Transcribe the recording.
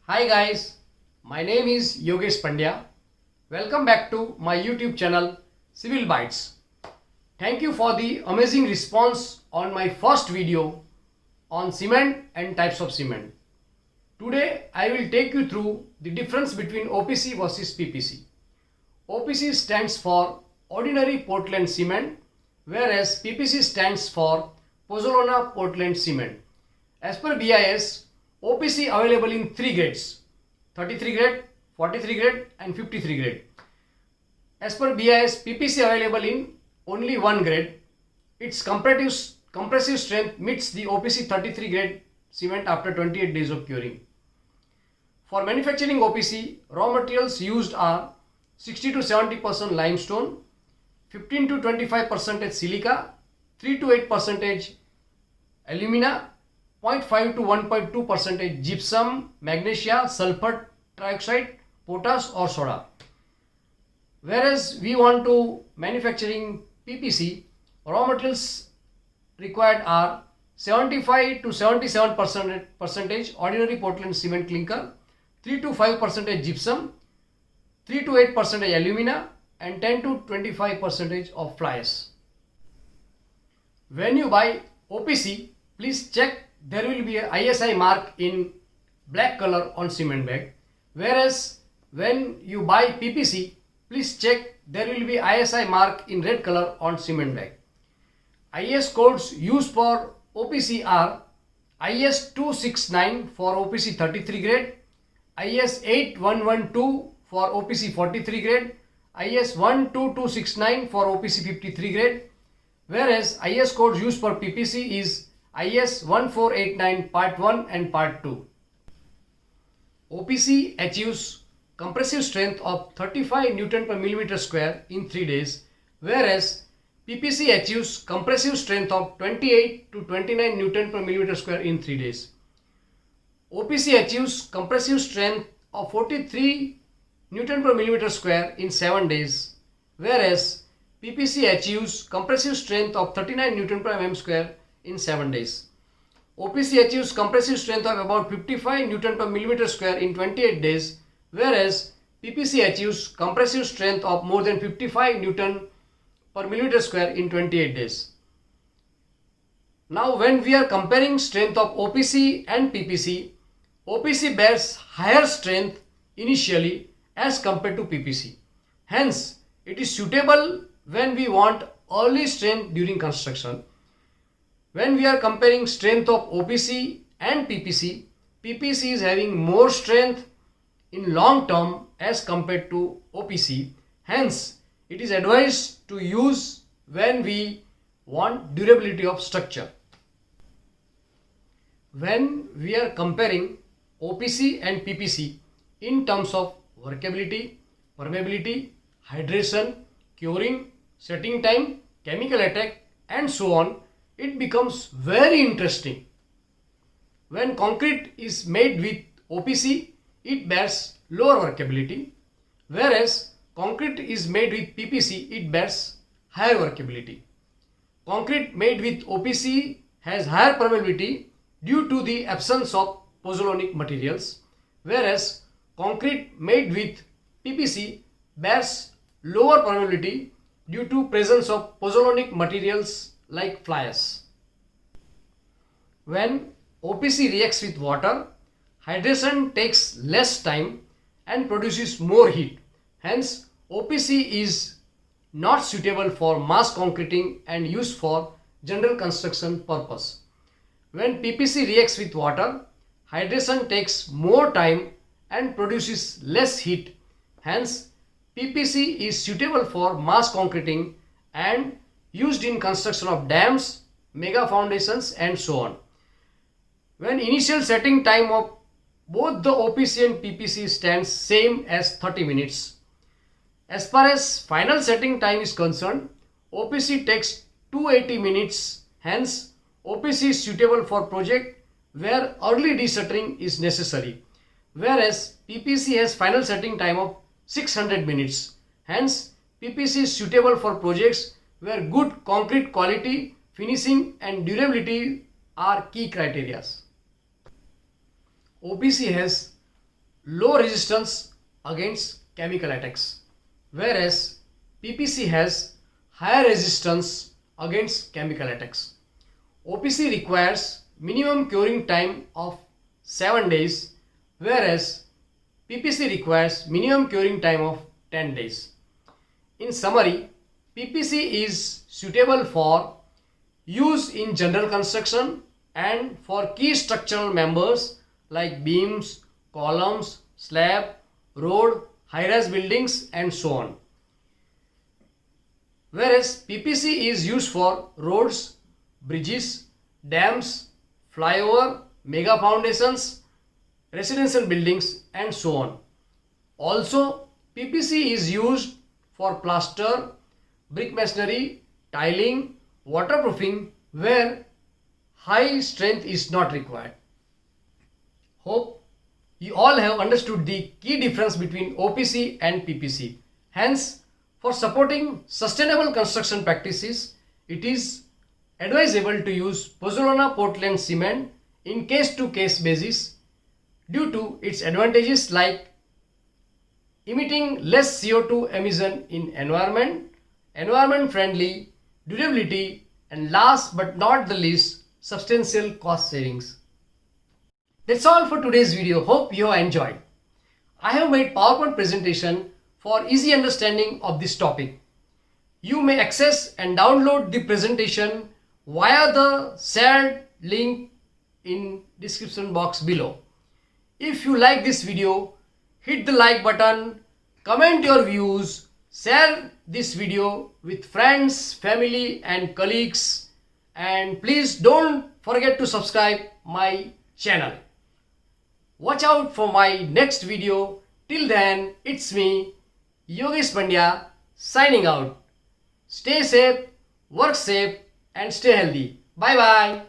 Hi guys, my name is Yogesh Pandya. Welcome back to my YouTube channel Civil Bytes. Thank you for the amazing response on my first video on cement and types of cement. Today I will take you through the difference between OPC versus PPC. OPC stands for Ordinary Portland Cement, whereas PPC stands for Pozzolana Portland Cement. As per BIS, OPC available in 3 grades: 33 grade, 43 grade and 53 grade. As per BIS, PPC available in only 1 grade. Its compressive strength meets the OPC 33 grade cement after 28 days of curing. For manufacturing OPC, raw materials used are 60 to 70% limestone, 15 to 25% silica, 3 to 8% alumina, 0.5 to 1.2% gypsum, magnesia, sulfur trioxide, potash or soda. Whereas we want to manufacturing PPC, raw materials required are 75 to 77% ordinary Portland cement clinker, 3 to 5% gypsum, 3 to 8% alumina and 10 to 25% of fly ash. When you buy OPC, please check there will be a ISI mark in black color on cement bag, whereas when you buy PPC, please check there will be ISI mark in red color on cement bag. IS codes used for OPC are IS 269 for OPC 33 grade, IS 8112 for OPC 43 grade, IS 12269 for OPC 53 grade, whereas IS codes used for PPC is IS 1489 Part 1 and Part 2. OPC achieves compressive strength of 35 Newton per millimeter square in 3 days, whereas PPC achieves compressive strength of 28 to 29 Newton per millimeter square in 3 days. OPC achieves compressive strength of 43 Newton per millimeter square in 7 days, whereas PPC achieves compressive strength of 39 Newton per mm square in 7 days. OPC achieves compressive strength of about 55 Newton per millimeter square in 28 days, whereas PPC achieves compressive strength of more than 55 Newton per millimeter square in 28 days. Now when we are comparing strength of OPC and PPC, OPC bears higher strength initially as compared to PPC. Hence, it is suitable when we want early strength during construction. When we are comparing strength of OPC and PPC, PPC is having more strength in long term as compared to OPC. Hence, it is advised to use when we want durability of structure. When we are comparing OPC and PPC in terms of workability, permeability, hydration, curing, setting time, chemical attack and so on, it becomes very interesting. When concrete is made with OPC, it bears lower workability, whereas concrete is made with PPC, it bears higher workability. Concrete made with OPC has higher permeability due to the absence of pozzolanic materials, whereas concrete made with PPC bears lower permeability due to presence of pozzolanic materials like fly ash. When OPC reacts with water, hydration takes less time and produces more heat. Hence, OPC is not suitable for mass concreting and used for general construction purpose. When PPC reacts with water, hydration takes more time and produces less heat. Hence, PPC is suitable for mass concreting and used in construction of dams, mega foundations and so on. When initial setting time of both the OPC and PPC stands same as 30 minutes. As far as final setting time is concerned, OPC takes 280 minutes. Hence, OPC is suitable for project where early deshuttering is necessary, whereas PPC has final setting time of 600 minutes. Hence, PPC is suitable for projects where good concrete quality, finishing and durability are key criteria. OPC has low resistance against chemical attacks, whereas PPC has higher resistance against chemical attacks. OPC requires minimum curing time of 7 days, whereas PPC requires minimum curing time of 10 days. In summary, PPC is suitable for use in general construction and for key structural members like beams, columns, slab, road, high-rise buildings and so on. Whereas PPC is used for roads, bridges, dams, flyover, mega foundations, residential buildings and so on. Also, PPC is used for plaster, brick masonry, tiling, waterproofing where high strength is not required. Hope you all have understood the key difference between OPC and PPC. Hence, for supporting sustainable construction practices, it is advisable to use pozzolana Portland cement in case-to-case basis due to its advantages like emitting less CO2 emission in environment friendly, durability and last but not the least, substantial cost savings. That's all for today's video. Hope you have enjoyed. I have made PowerPoint presentation for easy understanding of this topic. You may access and download the presentation via the shared link in description box below. If you like this video, hit the like button, comment your views, share this video with friends, family and colleagues, and please don't forget to subscribe my channel. Watch out for my next video. Till then, it's me, Yogesh Pandya, signing out. Stay safe, work safe and stay healthy. Bye bye.